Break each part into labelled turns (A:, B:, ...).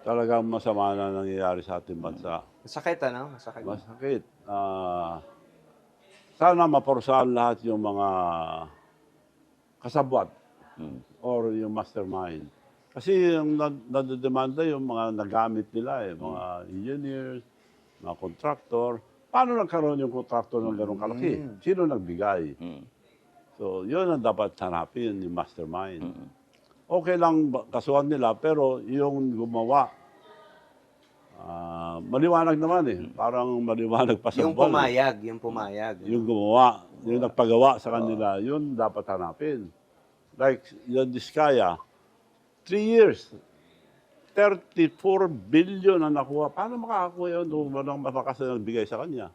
A: talagang masama na nangyayari sa ating bansa.
B: Masakit, ano? Masakit.
A: Masakit. Sana maparusahan lahat yung mga kasabwat or yung mastermind. Kasi yung nadedemanda yung mga nagamit nila, mga engineers, mga contractor. Paano nagkaroon yung contractor ng gano'ng kalaki? Sino nagbigay? So, yun ang dapat hanapin, yung mastermind. Okay lang kasuhan nila, pero yung gumawa, maliwanag naman eh. Parang maliwanag pa sa
B: Yung
A: buwan.
B: pumayag, yung pumayag.
A: Yung gumawa, yung nagpagawa sa kanila, yun dapat hanapin. Like, yung Diskaya, 3 years, 34 billion ang nakuha. Paano makakakuha yun kung walang mapakas na nagbigay sa kanya?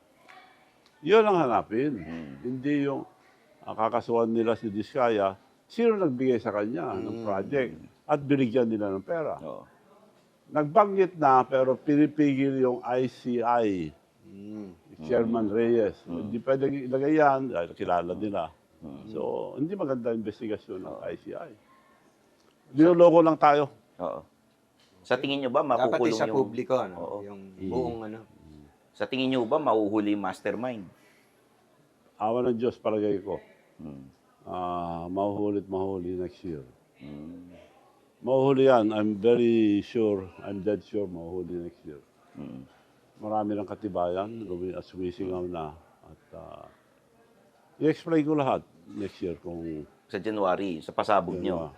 A: Yun ang hanapin. Hindi yung kakasuhan nila si Diskaya, sino nagbigay sa kanya ng project at binigyan nila ng pera. Nagbanggit na pero pinipigil yung ICI, Chairman Reyes. Hindi pwedeng ilagay yan dahil kilala nila. So, hindi maganda investigasyon ng ICI. Niloloko lang tayo.
C: Oo. Sa tingin nyo ba
B: Dapat
C: makukulong
B: sa
C: yung...
B: publiko, ano?
C: Oo.
B: Yung buong, ano?
C: Sa tingin nyo ba mahuhuli yung mastermind?
A: Awa ng Diyos, palagay ko. Mahuli next year. Mahuhuli yan. I'm very sure, I'm dead sure mahuhuli next year. Marami ng katibayan, sumisingaw na. At i-explain ko lahat next year kung
C: Sa January, sa pasabog nyo.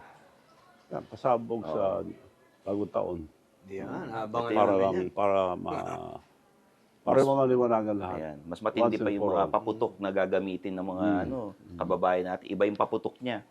A: yan, pasabog sa bagong taon.
B: Yan, abangan
A: Para
B: namin
A: lang,
B: yan.
A: para maliwanagan lahat.
C: Ayan. Mas matindi
A: Once
C: pa
A: and
C: yung
A: for
C: mga
A: all.
C: paputok na gagamitin ng mga kababayan natin. Iba yung paputok niya.